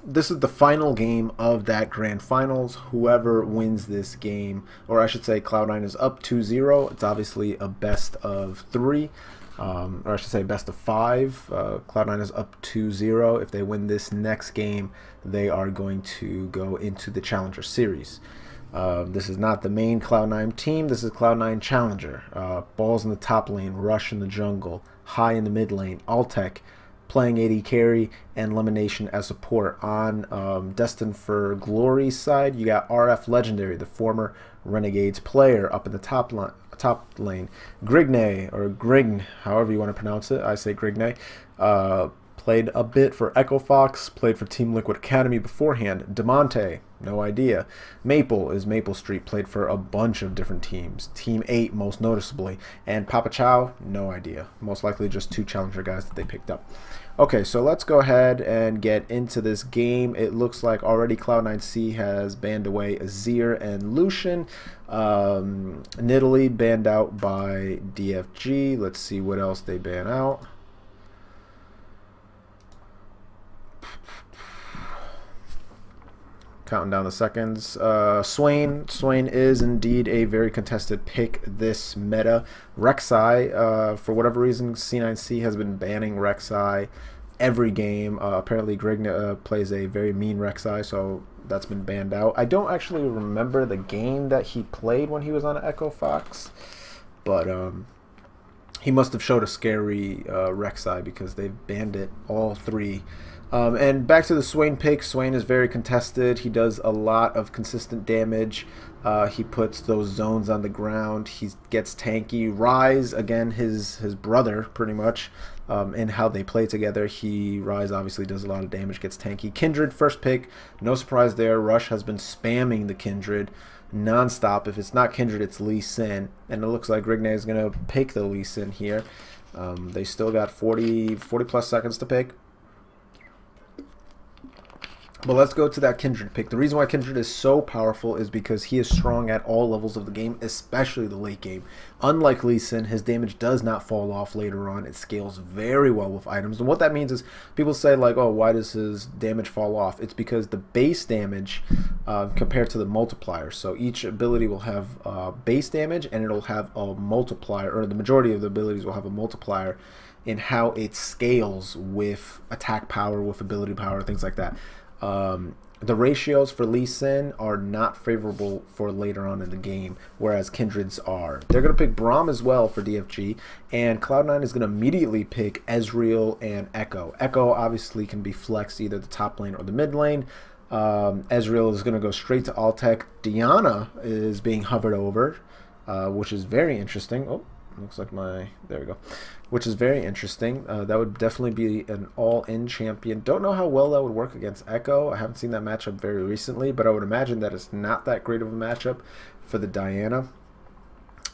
this is the final game of that grand finals. Whoever wins this game, or I should say Cloud9 is up 2-0. It's obviously a best of 3. Or I should say best of 5. Cloud9 is up 2-0. If they win this next game, they are going to go into the Challenger Series. This is not the main Cloud9 team. This is Cloud9 Challenger. Balls in the top lane, Rush in the jungle, High in the mid lane, Altec playing AD carry, and Lemonation as support. On Destined for Glory side, you got RF Legendary, the former Renegades player, up in the top lane. Grigne, or Grign, however you want to pronounce it. I say Grigne. Played a bit for Echo Fox, played for Team Liquid Academy beforehand. Demonte, no idea. Maple is Maple Street, played for a bunch of different teams. Team 8 most noticeably. And Papa Chow, no idea. Most likely just 2 Challenger guys that they picked up. Okay, so let's go ahead and get into this game. It looks like already Cloud9C has banned away Azir and Lucian. Nidalee banned out by DFG. Let's see what else they ban out. Counting down the seconds. Swain is indeed a very contested pick this meta. Rek'Sai, for whatever reason, C9C has been banning Rek'Sai every game. Apparently Grigna plays a very mean Rek'Sai, so that's been banned out. I don't actually remember the game that he played when he was on Echo Fox, but he must have showed a scary Rek'Sai because they've banned it all 3. And back to the Swain pick. Swain is very contested. He does a lot of consistent damage. He puts those zones on the ground. He gets tanky. Rise, again, his brother, pretty much, in how they play together. Rise obviously does a lot of damage, gets tanky. Kindred, first pick. No surprise there. Rush has been spamming the Kindred non-stop. If it's not Kindred, it's Lee Sin. And it looks like Grigne is going to pick the Lee Sin here. They still got 40 plus seconds to pick. But let's go to that Kindred pick. The reason why Kindred is so powerful is because he is strong at all levels of the game, especially the late game. Unlike Lee Sin, his damage does not fall off later on. It scales very well with items. And what that means is people say, like, oh, why does his damage fall off? It's because the base damage compared to the multiplier. So each ability will have base damage, and it'll have a multiplier, or the majority of the abilities will have a multiplier in how it scales with attack power, with ability power, things like that. The ratios for Lee Sin are not favorable for later on in the game, whereas Kindred's are. They're going to pick Braum as well for DFG, and Cloud9 is going to immediately pick Ezreal and Echo. Echo obviously can be flexed either the top lane or the mid lane. Ezreal is going to go straight to Altec. Diana is being hovered over, which is very interesting. Oh, looks like there we go. Which is very interesting. That would definitely be an all-in champion. Don't know how well that would work against Echo. I haven't seen that matchup very recently, but I would imagine that it's not that great of a matchup for the Diana.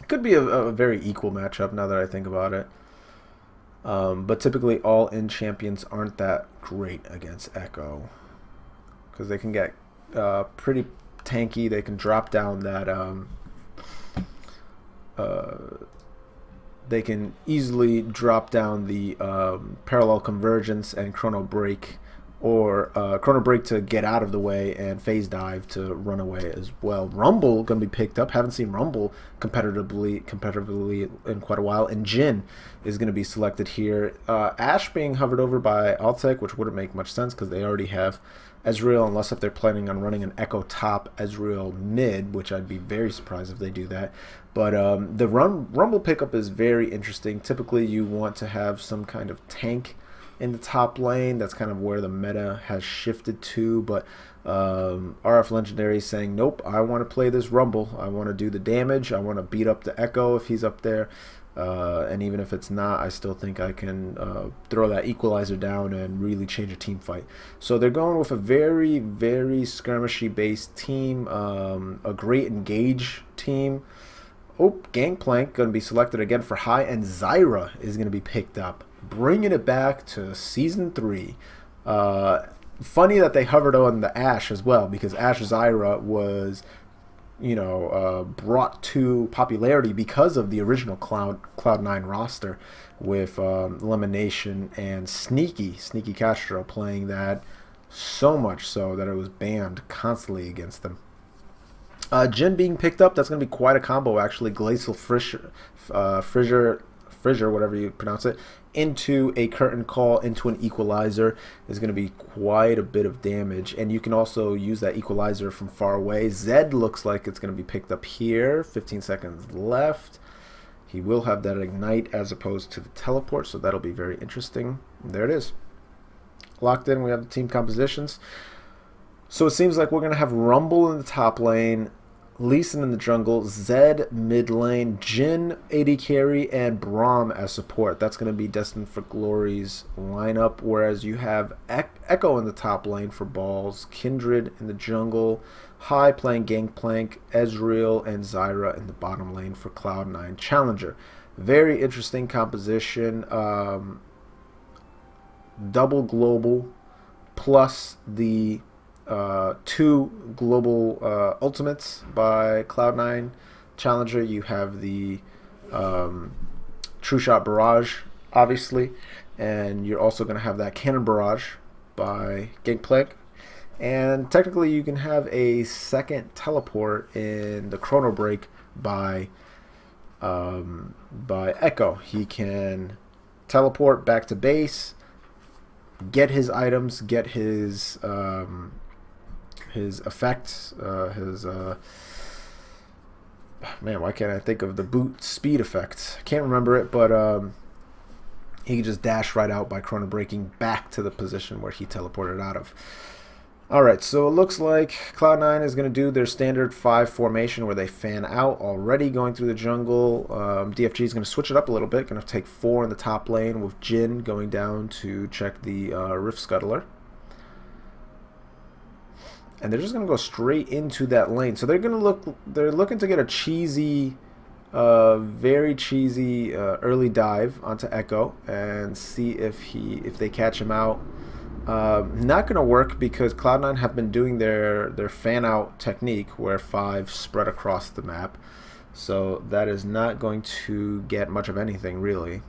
It could be a very equal matchup now that I think about it. But typically all-in champions aren't that great against Echo because they can get pretty tanky. They can drop down that... they can easily drop down the parallel convergence and chrono break, or chrono break to get out of the way, and phase dive to run away as well. Rumble going to be picked up. Haven't seen Rumble competitively in quite a while. And Jhin is going to be selected here. Ashe being hovered over by Altec, which wouldn't make much sense because they already have Ezreal, unless if they're planning on running an Echo top, Ezreal mid, which I'd be very surprised if they do that. But the Rumble pickup is very interesting. Typically, you want to have some kind of tank in the top lane. That's kind of where the meta has shifted to. But RF Legendary is saying, nope, I want to play this Rumble. I want to do the damage. I want to beat up the Echo if he's up there. And even if it's not, I still think I can throw that equalizer down and really change a team fight. So they're going with a very, very skirmishy based team, a great engage team. Oh, Gangplank going to be selected again for High, and Zyra is going to be picked up, bringing it back to Season 3. Funny that they hovered on the Ashe as well, because Ashe Zyra was, brought to popularity because of the original Cloud9 roster with Lemonation and Sneaky Castro playing that So much so that it was banned constantly against them. Jin being picked up, that's going to be quite a combo actually. Glacial Fissure, whatever you pronounce it, into a curtain call, into an equalizer is going to be quite a bit of damage. And you can also use that equalizer from far away. Zed looks like it's going to be picked up here. 15 seconds left. He will have that ignite as opposed to the teleport, so that'll be very interesting. There it is. Locked in, we have the team compositions. So it seems like we're going to have Rumble in the top lane, Lee Sin in the jungle, Zed mid lane, Jin AD carry, and Braum as support. That's going to be Destined for Glory's lineup, whereas you have Echo in the top lane for balls, Kindred in the jungle, High playing Gangplank, Ezreal and Zyra in the bottom lane for Cloud9 Challenger. Very interesting composition. Double global plus the 2 global ultimates by Cloud9 Challenger. You have the True Shot Barrage, obviously, and you're also going to have that Cannon Barrage by Gangplank. And technically, you can have a second teleport in the Chrono Break by Echo. He can teleport back to base, get his items, get his effects, man, why can't I think of the boot speed effect? I can't remember it, but he can just dash right out by Chrono Breaking back to the position where he teleported out of. Alright, so it looks like Cloud9 is going to do their standard 5 formation where they fan out already going through the jungle. DFG is going to switch it up a little bit, going to take 4 in the top lane with Jin going down to check the Rift Scuttler. And they're just going to go straight into that lane. So they're looking to get a cheesy, very cheesy early dive onto Echo and see if they catch him out. Not going to work because Cloud9 have been doing their fan out technique where 5 spread across the map. So that is not going to get much of anything really.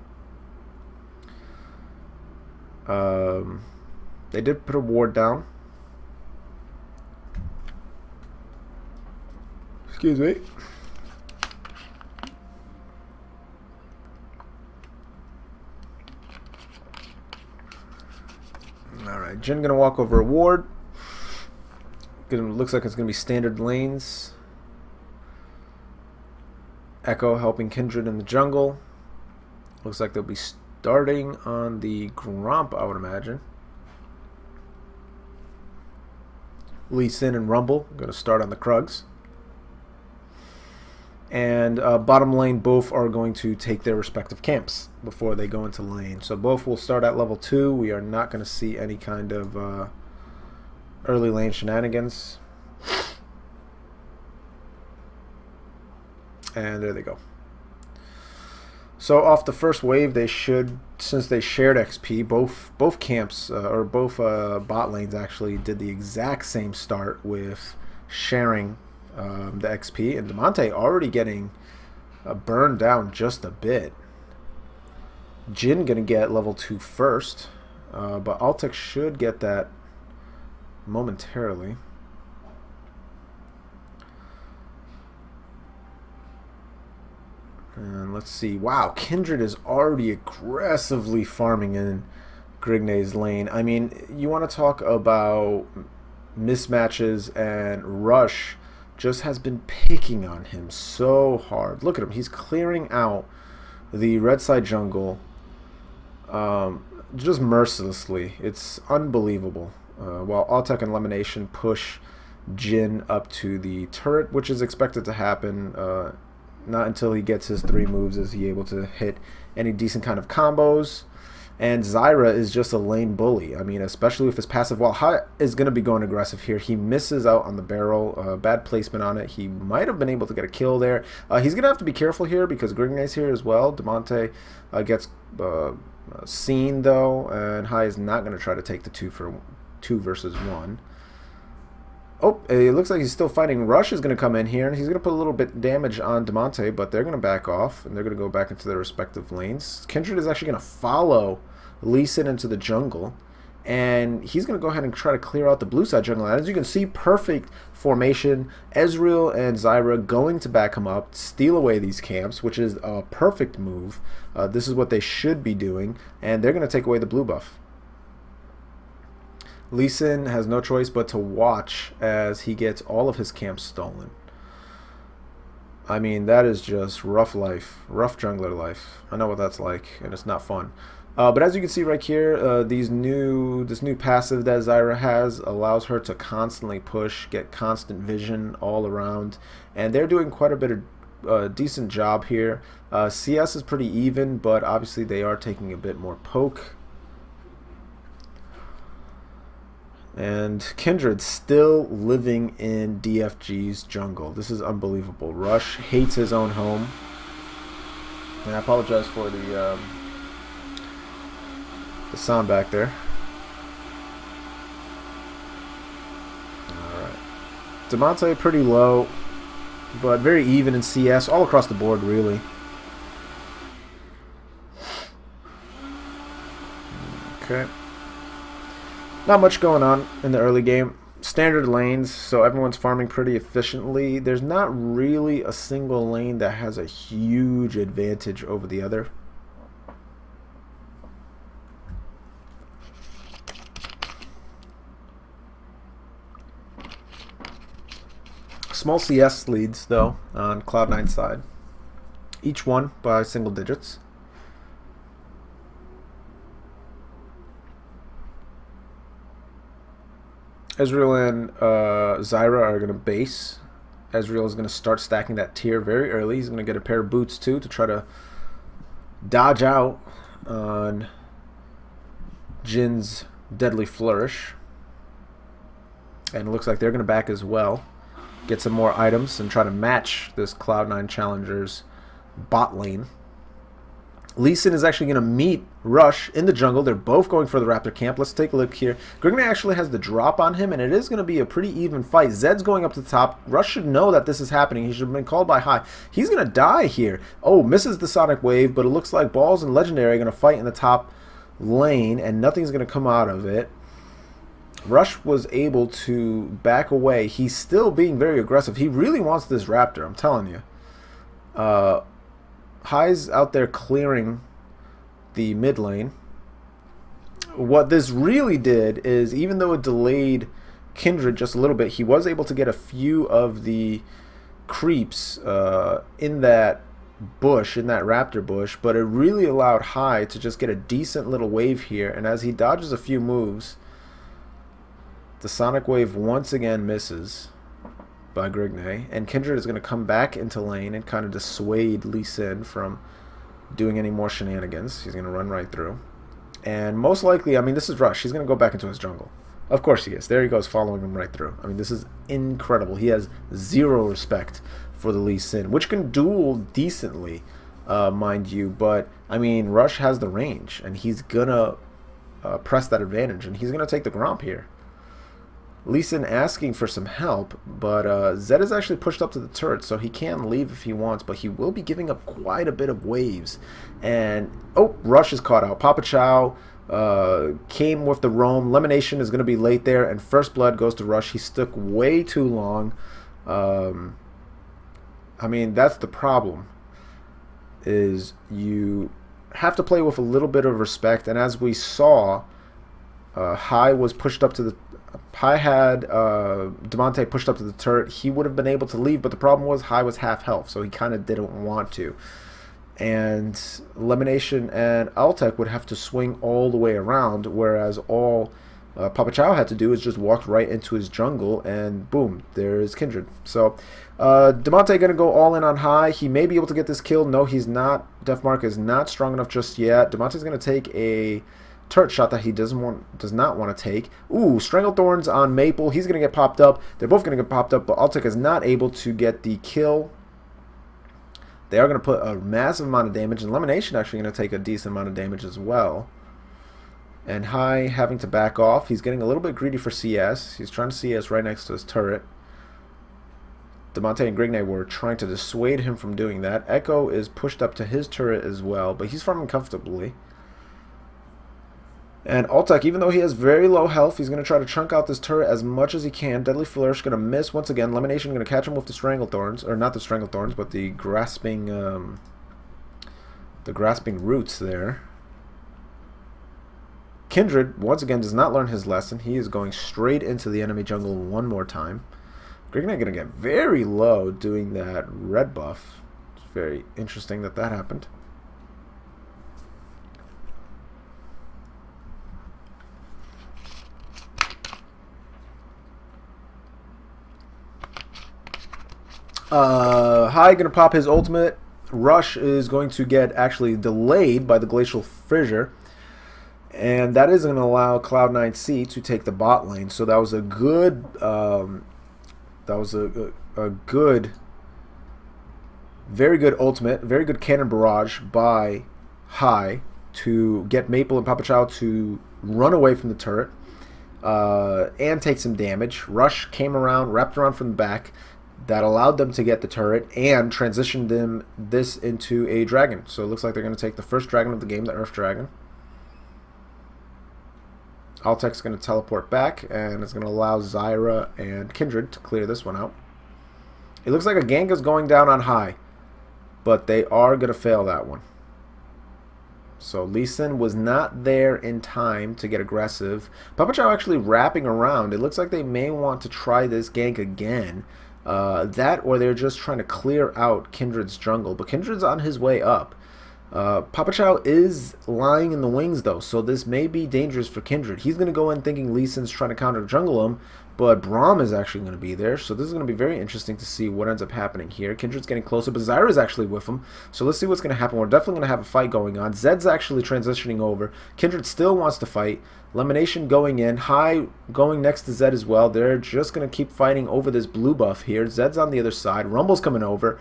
They did put a ward down. Excuse me. Alright, Jin gonna walk over a ward. Looks like it's gonna be standard lanes. Echo helping Kindred in the jungle. Looks like they'll be starting on the Gromp, I would imagine. Lee Sin and Rumble gonna start on the Krugs. And bottom lane, both are going to take their respective camps before they go into lane. So both will start at level 2. We are not going to see any kind of early lane shenanigans. And there they go. So off the first wave, they should, since they shared XP, both camps, or both bot lanes actually did the exact same start with sharing the XP, and Demonte already getting burned down just a bit. Jin gonna get level 2 first, but Altec should get that momentarily. And let's see. Wow, Kindred is already aggressively farming in Grignet's lane. I mean, you want to talk about mismatches, and Rush just has been picking on him so hard. Look at him. He's clearing out the red side jungle just mercilessly. It's unbelievable. While Altec and Lemonation push Jin up to the turret, which is expected to happen not until he gets his 3 moves is he able to hit any decent kind of combos. And Zyra is just a lane bully. I mean, especially with his passive. While High is going to be going aggressive here, he misses out on the barrel. Bad placement on it. He might have been able to get a kill there. He's going to have to be careful here because Grignet's here as well. Demonte gets seen, though. And High is not going to try to take the 2 versus 1. Oh, it looks like he's still fighting. Rush is going to come in here, and he's going to put a little bit damage on Demonte, but they're going to back off, and they're going to go back into their respective lanes. Kindred is actually going to follow Lee Sin into the jungle, and he's going to go ahead and try to clear out the blue side jungle. And as you can see, perfect formation. Ezreal and Zyra going to back him up, steal away these camps, which is a perfect move. This is what they should be doing, and they're going to take away the blue buff. Lee Sin has no choice but to watch as he gets all of his camps stolen. I mean, that is just rough life, rough jungler life. I know what that's like, and it's not fun. But as you can see right here, this new passive that Zyra has allows her to constantly push, get constant vision all around, and they're doing quite a bit of decent job here. CS is pretty even, but obviously they are taking a bit more poke. And Kindred still living in DFG's jungle. This is unbelievable. Rush hates his own home. And I apologize for the sound back there. Alright. Demonte pretty low, but very even in CS, all across the board really. Okay. Not much going on in the early game. Standard lanes, so everyone's farming pretty efficiently. There's not really a single lane that has a huge advantage over the other. Small CS leads, though, on Cloud9's side. Each one by single digits. Ezreal and Zyra are going to base. Ezreal is going to start stacking that tier very early. He's going to get a pair of boots, too, to try to dodge out on Jin's Deadly Flourish. And it looks like they're going to back as well. Get some more items and try to match this Cloud9 Challenger's bot lane. Lee Sin is actually going to meet Rush in the jungle. They're both going for the Raptor camp. Let's take a look here. Grigney actually has the drop on him, and it is going to be a pretty even fight. Zed's going up to the top. Rush should know that this is happening. He should have been called by high. He's going to die here. Oh, misses the Sonic Wave, but it looks like Balls and Legendary are going to fight in the top lane, and nothing's going to come out of it. Rush was able to back away. He's still being very aggressive. He really wants this Raptor, I'm telling you. High's out there clearing the mid lane. What this really did is, even though it delayed Kindred just a little bit, he was able to get a few of the creeps in that bush, in that Raptor bush, but it really allowed High to just get a decent little wave here, and as he dodges a few moves, the Sonic Wave once again misses by Grigney, and Kindred is going to come back into lane and kind of dissuade Lee Sin from doing any more shenanigans. He's going to run right through. And most likely, I mean, this is Rush. He's going to go back into his jungle. Of course he is. There he goes, following him right through. I mean, this is incredible. He has zero respect for the Lee Sin, which can duel decently, mind you. But, I mean, Rush has the range, and he's going to press that advantage, and he's going to take the Gromp here. Lee Sin asking for some help, but Zed is actually pushed up to the turret, so he can leave if he wants, but he will be giving up quite a bit of waves. And, oh, Rush is caught out. Papa Chow came with the roam. Lemonation is going to be late there, and First Blood goes to Rush. He stuck way too long. I mean, that's the problem, is you have to play with a little bit of respect, and as we saw, High was pushed up to the... High had Demonte pushed up to the turret. He would have been able to leave, but the problem was High was half health, so he kind of didn't want to. And Lemonation and Altec would have to swing all the way around, whereas all Papa Chow had to do is just walk right into his jungle, and boom, there's Kindred. So Demonte going to go all in on High. He may be able to get this kill. No, he's not. Deathmark is not strong enough just yet. Demonte's going to take a turret shot that he does not want to take. Ooh, Stranglethorns on Maple. He's going to get popped up. They're both going to get popped up, but Altec is not able to get the kill. They are going to put a massive amount of damage, and Lemonation actually going to take a decent amount of damage as well. And High having to back off. He's getting a little bit greedy for CS. He's trying to CS right next to his turret. Demonte and Grigney were trying to dissuade him from doing that. Echo is pushed up to his turret as well, but he's farming comfortably. And Altek, even though he has very low health, he's going to try to chunk out this turret as much as he can. Deadly Flourish going to miss once again. Lemonation going to catch him with the Stranglethorns, or not the Stranglethorns, but the grasping roots there. Kindred, once again, does not learn his lesson. He is going straight into the enemy jungle one more time. Grignite going to get very low doing that red buff. It's very interesting that that happened. Hai going to pop his ultimate. Rush is going to get actually delayed by the Glacial Fissure. And that is going to allow C9C to take the bot lane. So that was a good, very good ultimate, very good cannon barrage by Hai to get Maple and Papa Chow to run away from the turret and take some damage. Rush came around, wrapped around from the back. That allowed them to get the turret and transitioned this into a dragon. So it looks like they're going to take the first dragon of the game, the Earth Dragon. Altek's going to teleport back, and it's going to allow Zyra and Kindred to clear this one out. It looks like a gank is going down on Hai, but they are going to fail that one. So Lee Sin was not there in time to get aggressive. Papa Chow actually wrapping around. It looks like they may want to try this gank again. That or they're just trying to clear out Kindred's jungle. But Kindred's on his way up. Papa Chow is lying in the wings though, so this may be dangerous for Kindred. He's going to go in thinking Lee Sin's trying to counter jungle him, but Braum is actually going to be there. So this is going to be very interesting to see what ends up happening here. Kindred's getting closer, but Zyra is actually with him. So let's see what's going to happen. We're definitely going to have a fight going on. Zed's actually transitioning over. Kindred still wants to fight. Lemonation going in. Hai going next to Zed as well. They're just going to keep fighting over this blue buff here. Zed's on the other side. Rumble's coming over.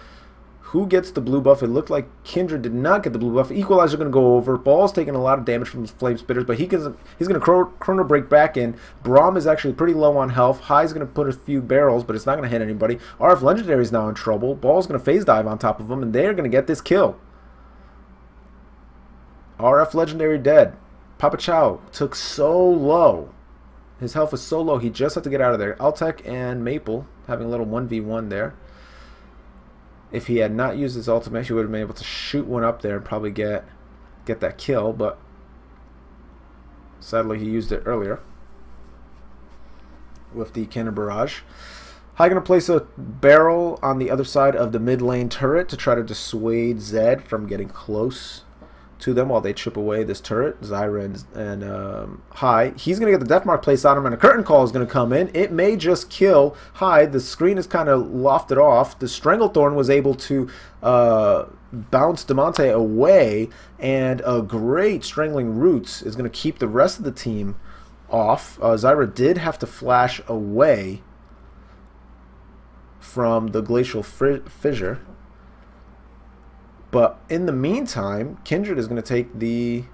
Who gets the blue buff? It looked like Kindred did not get the blue buff. Equalizer going to go over. Ball's taking a lot of damage from the Flame Spitters, but he's going to Chrono Break back in. Braum is actually pretty low on health. Hai's going to put a few barrels, but it's not going to hit anybody. RF Legendary is now in trouble. Ball's going to phase dive on top of him, and they're going to get this kill. RF Legendary dead. Papa Chow took so low. His health was so low, he just had to get out of there. Altek and Maple having a little 1v1 there. If he had not used his ultimate, he would have been able to shoot one up there and probably get that kill, but sadly he used it earlier with the cannon barrage. Hai going to place a barrel on the other side of the mid lane turret to try to dissuade Zed from getting close to them while they chip away this turret. Zyra and Hai. He's going to get the death mark placed on him, and a curtain call is going to come in. It may just kill Hai. The screen is kind of lofted off. The Stranglethorn was able to bounce Demonte away, and a great Strangling Roots is going to keep the rest of the team off. Zyra did have to flash away from the Glacial Fissure. But in the meantime, Kindred is going to take the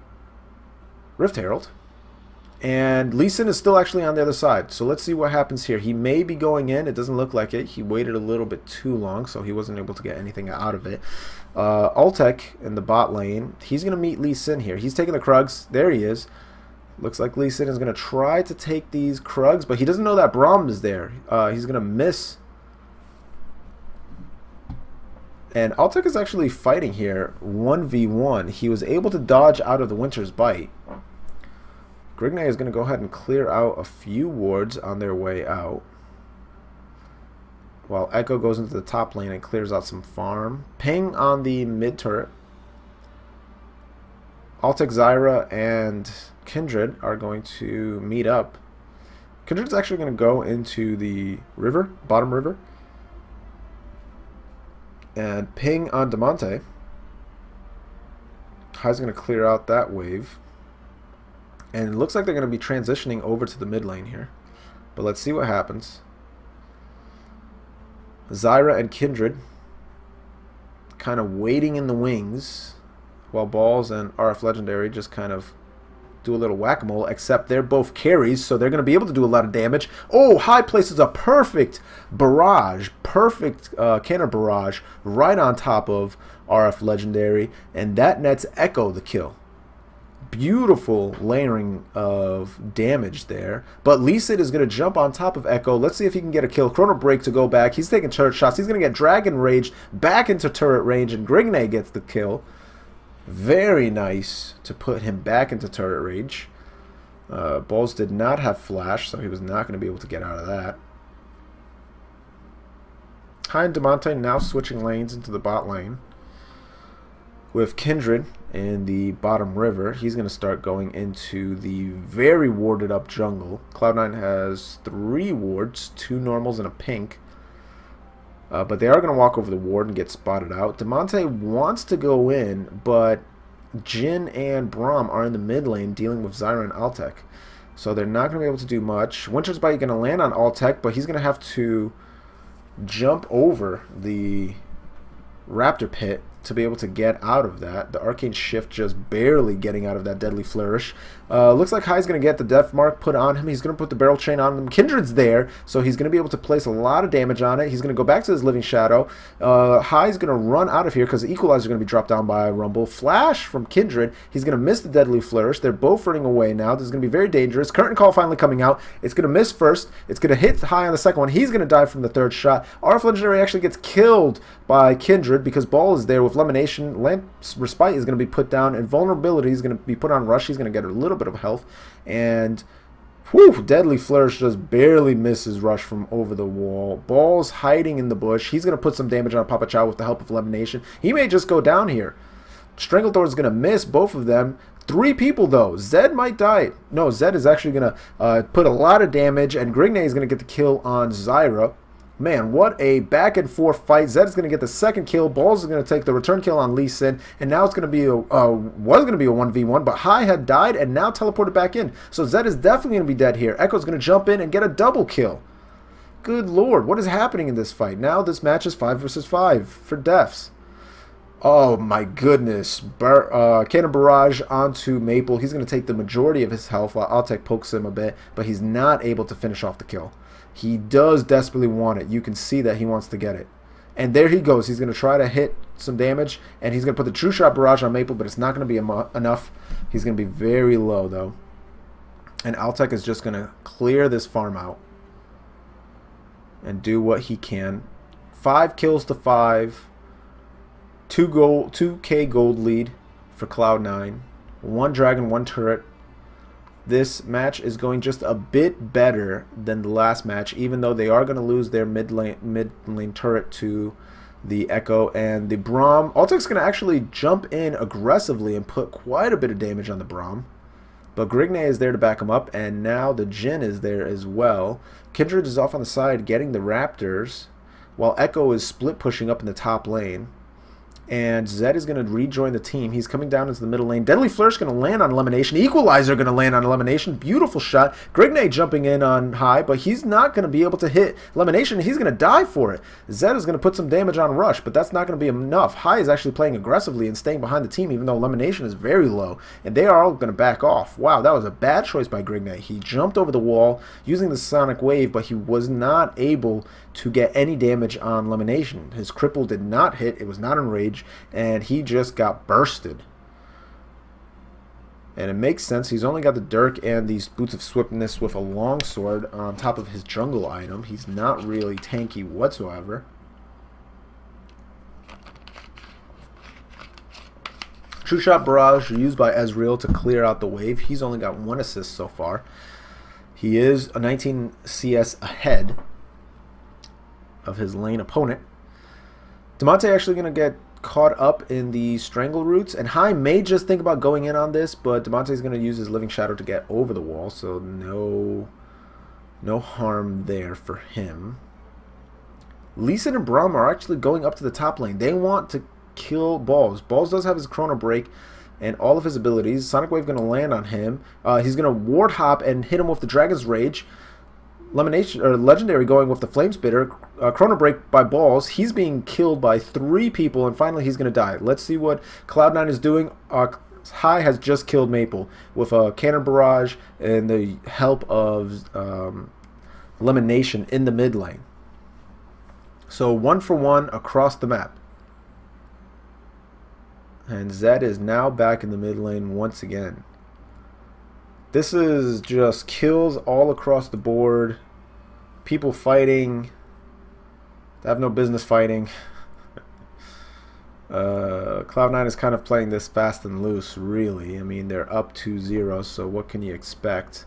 Rift Herald. And Lee Sin is still actually on the other side. So let's see what happens here. He may be going in. It doesn't look like it. He waited a little bit too long, so he wasn't able to get anything out of it. Altek in the bot lane. He's going to meet Lee Sin here. He's taking the Krugs. There he is. Looks like Lee Sin is going to try to take these Krugs, but he doesn't know that Braum is there. He's going to miss. And Altek is actually fighting here 1v1. He was able to dodge out of the Winter's Bite. Grignite is going to go ahead and clear out a few wards on their way out, while Echo goes into the top lane and clears out some farm. Ping on the mid turret. Altek, Zyra, and Kindred are going to meet up. Kindred's actually going to go into the river, bottom river, and ping on Demonte. Hai's going to clear out that wave. And it looks like they're going to be transitioning over to the mid lane here. But let's see what happens. Zyra and Kindred kind of waiting in the wings, while Balls and RF Legendary just kind of do a little whack-a-mole, except they're both carries, so they're going to be able to do a lot of damage. Oh, Hai places a perfect barrage, perfect cannon barrage right on top of RF Legendary, and that nets Echo the kill. Beautiful layering of damage there. But Lee Sin is going to jump on top of Echo. Let's see if he can get a kill. Chrono Break to go back. He's taking turret shots. He's going to get Dragon Rage back into turret range, and Grignay gets the kill. Very nice to put him back into turret range. Balls did not have flash, so he was not going to be able to get out of that. Hai and Damonte now switching lanes into the bot lane. With Kindred in the bottom river, he's going to start going into the very warded up jungle. Cloud9 has 3 wards, 2 normals and a pink. But they are going to walk over the ward and get spotted out. Damonte wants to go in, but Jhin and Braum are in the mid lane dealing with Zyra and Altec. So they're not going to be able to do much. Winter's Bite going to land on Altec, but he's going to have to jump over the Raptor Pit to be able to get out of that. The Arcane Shift just barely getting out of that Deadly Flourish. Looks like Hai's going to get the Death Mark put on him. He's going to put the Barrel Chain on him. Kindred's there, so he's going to be able to place a lot of damage on it. He's going to go back to his Living Shadow. Hai's going to run out of here because the Equalizer is going to be dropped down by Rumble. Flash from Kindred. He's going to miss the Deadly Flourish. They're both running away now. This is going to be very dangerous. Curtain Call finally coming out. It's going to miss first. It's going to hit Hai on the second one. He's going to die from the third shot. RF Legendary actually gets killed by Kindred because Ball is there with Lemonation. Lamp's Respite is going to be put down, and Vulnerability is going to be put on Rush. He's going to get a little bit of health. And whew, Deadly Flourish just barely misses Rush from over the wall. Ball's hiding in the bush. He's going to put some damage on Papa Chow with the help of Lemonation. He may just go down here. Stranglethorn is going to miss both of them. 3 people, though. Zed might die. No, Zed is actually going to put a lot of damage, and Grignay is going to get the kill on Zyra. Man, what a back-and-forth fight. Zed is going to get the second kill. Balls is going to take the return kill on Lee Sin. And now it's going to be was going to be a 1v1, but Hai had died and now teleported back in. So Zed is definitely going to be dead here. Echo's going to jump in and get a double kill. Good lord, what is happening in this fight? Now this match is 5 versus 5 for deaths. Oh my goodness. Cannon Barrage onto Maple. He's going to take the majority of his health while Altec pokes him a bit, but he's not able to finish off the kill. He does desperately want it. You can see that he wants to get it. And there he goes. He's going to try to hit some damage, and he's going to put the True Shot Barrage on Maple, but it's not going to be enough. He's going to be very low, though. And Altec is just going to clear this farm out and do what he can. 5 kills to 5. 2K gold lead for Cloud9. 1 Dragon, 1 turret. This match is going just a bit better than the last match, even though they are going to lose their mid lane turret to the Echo and the Braum. Altec's going to actually jump in aggressively and put quite a bit of damage on the Braum. But Grignay is there to back him up, and now the Jhin is there as well. Kindred is off on the side getting the Raptors, while Echo is split pushing up in the top lane. And Zed is going to rejoin the team. He's coming down into the middle lane. Deadly Flourish going to land on Elimination. Equalizer going to land on Elimination. Beautiful shot. Grignay jumping in on Hai, but he's not going to be able to hit Elimination. He's going to die for it. Zed is going to put some damage on Rush, but that's not going to be enough. Hai is actually playing aggressively and staying behind the team, even though Elimination is very low. And they are all going to back off. Wow, that was a bad choice by Grignay. He jumped over the wall using the Sonic Wave, but he was not able to get any damage on Elimination. His cripple did not hit. It was not enraged, and he just got bursted. And it makes sense. He's only got the Dirk and these Boots of Swiftness with a longsword on top of his jungle item. He's not really tanky whatsoever. True Shot Barrage used by Ezreal to clear out the wave. He's only got 1 assist so far. He is a 19 CS ahead of his lane opponent. Damonte actually going to get caught up in the Strangle Roots, and Hai may just think about going in on this, but Damonte is going to use his Living Shadow to get over the wall, so no harm there for him. Lee Sin and Braum are actually going up to the top lane. They want to kill Balls. Balls does have his Chrono Break and all of his abilities. Sonic Wave going to land on him. He's going to Ward Hop and hit him with the Dragon's Rage. Legendary going with the Flame Spitter. Chrono Break by Balls. He's being killed by 3 people, and finally he's going to die. Let's see what Cloud9 is doing. Hai has just killed Maple with a Cannon Barrage and the help of Elimination in the mid lane. So 1 for 1 across the map. And Zed is now back in the mid lane once again. This is just kills all across the board. People fighting. They have no business fighting. Cloud9 is kind of playing this fast and loose, really. I mean, they're up 2-0, so what can you expect?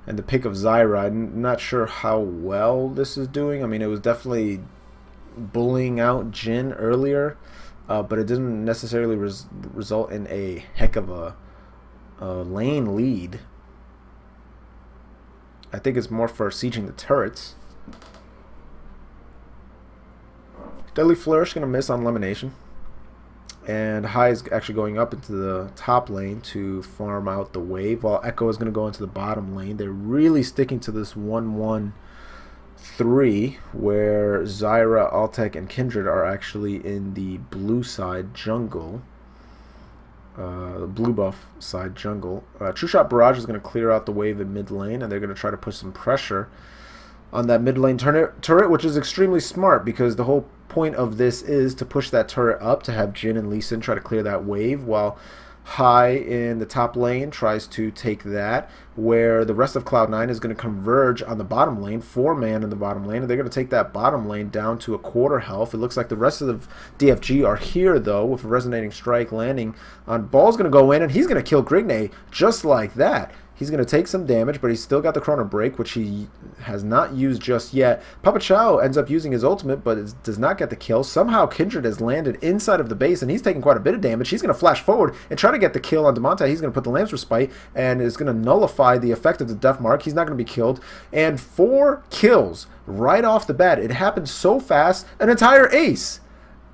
And the pick of Zyra, I'm not sure how well this is doing. I mean, it was definitely bullying out Jhin earlier, but it didn't necessarily result in a heck of a lane lead. I think it's more for sieging the turrets. Deadly Flourish going to miss on Elimination. And High is actually going up into the top lane to farm out the wave, while Echo is going to go into the bottom lane. They're really sticking to this 1-1-3, where Zyra, Altec, and Kindred are actually in the blue side jungle. The blue buff side jungle. True Shot Barrage is going to clear out the wave in mid lane, and they're going to try to put some pressure on that mid lane turret, which is extremely smart, because the whole point of this is to push that turret up to have Jhin and Lee Sin try to clear that wave, while High in the top lane tries to take that, where the rest of Cloud9 is going to converge on the bottom lane, 4-man in the bottom lane, and they're going to take that bottom lane down to a quarter health. It looks like the rest of the DFG are here, though, with a Resonating Strike landing on Ball's going to go in, and he's going to kill Grignay just like that. He's going to take some damage, but he's still got the Chrono Break, which he has not used just yet. Papa Chow ends up using his ultimate, but does not get the kill. Somehow Kindred has landed inside of the base, and he's taking quite a bit of damage. He's going to flash forward and try to get the kill on Demonte. He's going to put the Lamb's Respite, and is going to nullify the effect of the Death Mark. He's not going to be killed. And 4 kills right off the bat. It happened so fast. An entire ace.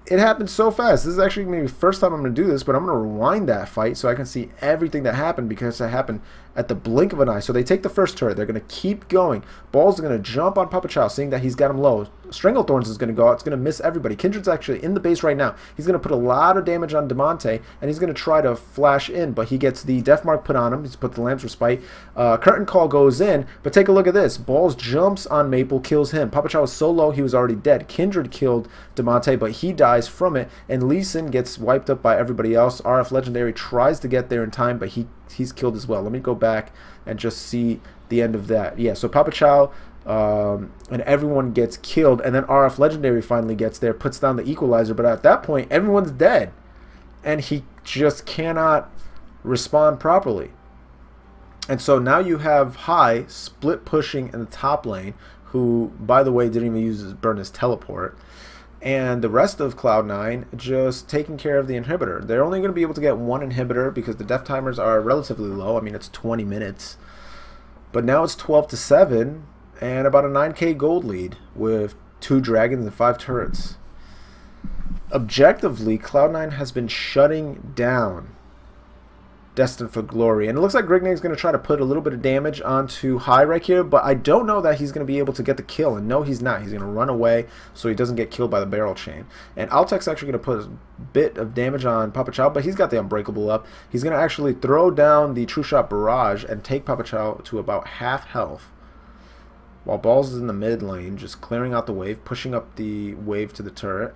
It happened so fast. This is actually maybe the first time I'm going to do this, but I'm going to rewind that fight so I can see everything that happened, because it happened at the blink of an eye. So they take the first turret. They're going to keep going. Ball's going to jump on Papa Chow, seeing that he's got him low. Stranglethorns is going to go out. It's going to miss everybody. Kindred's actually in the base right now. He's going to put a lot of damage on Demonte, and he's going to try to flash in, but he gets the Death Mark put on him. He's put the Lamb's Respite. Curtain Call goes in, but take a look at this. Balls jumps on Maple, kills him. Papa Chow was so low, he was already dead. Kindred killed Demonte, but he dies from it, and Lee Sin gets wiped up by everybody else. RF Legendary tries to get there in time, but he's killed as well. Let me go back and just see the end of that. Yeah, so Papa Chow and everyone gets killed, and then RF Legendary finally gets there, puts down the equalizer, but at that point everyone's dead, and he just cannot respond properly. And so now you have High split pushing in the top lane, who, by the way, didn't even burn his teleport, and the rest of Cloud9 just taking care of the inhibitor. They're only going to be able to get 1 inhibitor because the death timers are relatively low. I mean, it's 20 minutes. But now it's 12-7 and about a 9k gold lead with 2 dragons and 5 turrets. Objectively, Cloud9 has been shutting down Destined for Glory. And it looks like Grignay is going to try to put a little bit of damage onto High right here, but I don't know that he's going to be able to get the kill. And no, he's not. He's going to run away so he doesn't get killed by the barrel chain. And Altec's actually going to put a bit of damage on Papa Chow, but he's got the Unbreakable up. He's going to actually throw down the True Shot Barrage and take Papa Chow to about half health, while Balls is in the mid lane, just clearing out the wave, pushing up the wave to the turret.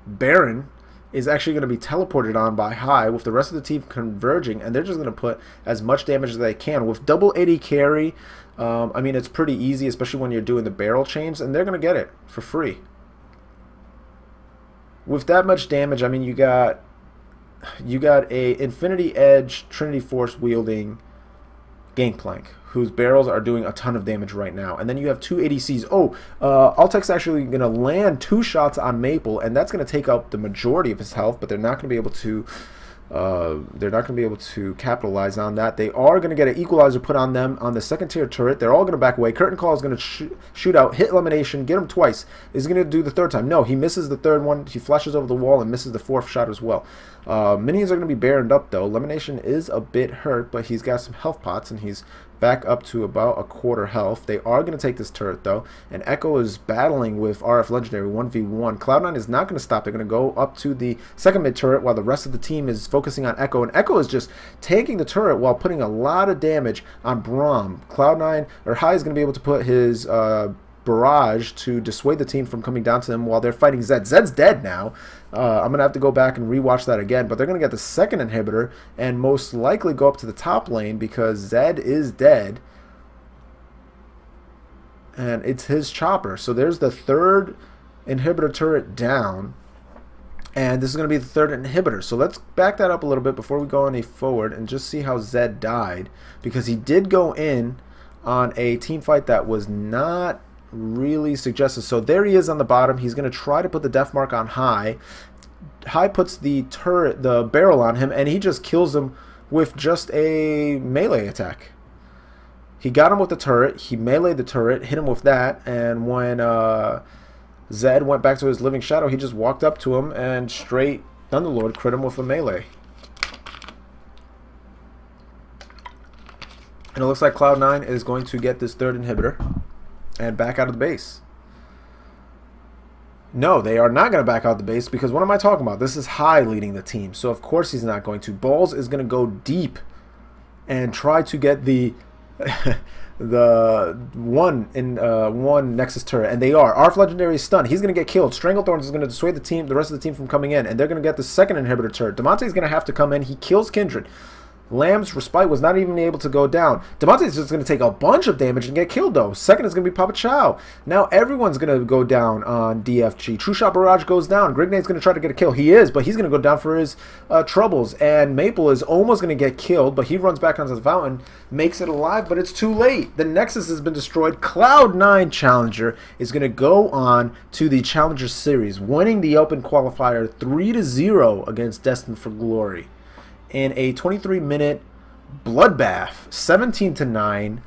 Baron is actually going to be teleported on by High, with the rest of the team converging, and they're just going to put as much damage as they can. With double 80 carry, I mean, it's pretty easy, especially when you're doing the barrel chains, and they're going to get it for free. With that much damage, I mean, you got a Infinity Edge, Trinity Force wielding Gangplank, whose barrels are doing a ton of damage right now. And then you have 2 ADCs. Altec's actually going to land 2 shots on Maple, and that's going to take out the majority of his health, but they're not going to be able to capitalize on that. They are going to get an equalizer put on them on the second tier turret. They're all going to back away. Curtain Call is going to shoot out, hit elimination, get him twice. Is he going to do the third time? No, he misses the third one. He flashes over the wall and misses the 4th shot as well. Minions are going to be baroned up, though. Elimination is a bit hurt, but he's got some health pots, and he's back up to about a quarter health. They are going to take this turret, though, and Echo is battling with RF Legendary 1v1. Cloud9 is not going to stop. They're going to go up to the second mid turret while the rest of the team is focusing on Echo, and Echo is just taking the turret while putting a lot of damage on Braum. Cloud9, or High, is going to be able to put his barrage to dissuade the team from coming down to them while they're fighting Zed. Zed's dead now. I'm going to have to go back and rewatch that again, but they're going to get the second inhibitor and most likely go up to the top lane because Zed is dead. And it's his chopper. So there's the third inhibitor turret down. And this is going to be the third inhibitor. So let's back that up a little bit before we go any forward and just see how Zed died. Because he did go in on a team fight that was not really suggested. So there he is on the bottom. He's going to try to put the death mark on High. High puts the barrel on him, and he just kills him with just a melee attack. He got him with the turret. He meleeed the turret, hit him with that, and when Zed went back to his living shadow, he just walked up to him and straight Thunderlord crit him with a melee. And it looks like Cloud9 is going to get this third inhibitor and back out of the base. No, they are not going to back out the base because what am I talking about? This is High leading the team, so of course he's not going to. Balls is going to go deep and try to get the the one Nexus turret, and they are. Arf Legendary is stunned. He's going to get killed. Stranglethorns is going to dissuade the rest of the team from coming in, and they're going to get the second inhibitor turret. Damonte is going to have to come in. He kills Kindred. Lamb's Respite was not even able to go down. Damonte is just going to take a bunch of damage and get killed, though. Second is going to be Papa Chow. Now everyone's going to go down on DFG. True Shot Barrage goes down. Grignade's going to try to get a kill. He is, but he's going to go down for his troubles. And Maple is almost going to get killed, but he runs back onto the fountain, makes it alive, but it's too late. The Nexus has been destroyed. Cloud9 Challenger is going to go on to the Challenger Series, winning the Open Qualifier 3-0 against Destined for Glory in a 23-minute bloodbath, 17-9,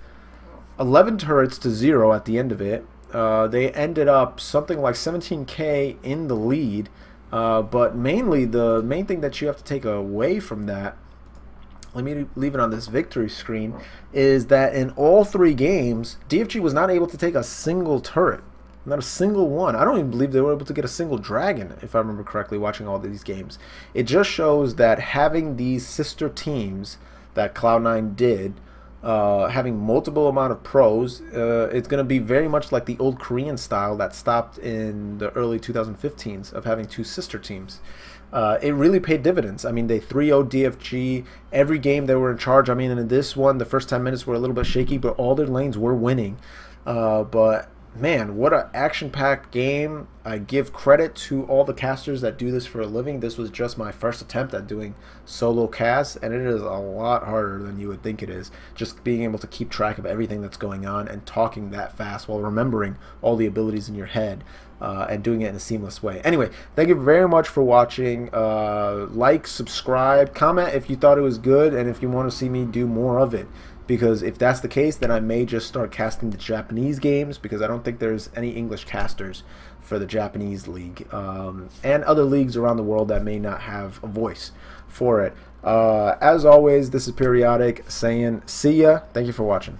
11 turrets to 0 at the end of it. They ended up something like 17k in the lead, but mainly the main thing that you have to take away from that, let me leave it on this victory screen, is that in all 3 games, DFG was not able to take a single turret. Not a single one. I don't even believe they were able to get a single dragon, if I remember correctly, watching all these games. It just shows that having these sister teams that Cloud9 did, having multiple amount of pros, it's going to be very much like the old Korean style that stopped in the early 2015s of having 2 sister teams. It really paid dividends. I mean, they 3-0'd DFG. Every game they were in charge. I mean, in this one, the first 10 minutes were a little bit shaky, but all their lanes were winning. But man, what an action-packed game. I give credit to all the casters that do this for a living. This was just my first attempt at doing solo casts, and it is a lot harder than you would think it is. Just being able to keep track of everything that's going on and talking that fast while remembering all the abilities in your head and doing it in a seamless way. Anyway, thank you very much for watching. Like, subscribe, comment if you thought it was good, and if you want to see me do more of it. Because if that's the case, then I may just start casting the Japanese games, because I don't think there's any English casters for the Japanese league, and other leagues around the world that may not have a voice for it. As always, this is Periodic saying see ya. Thank you for watching.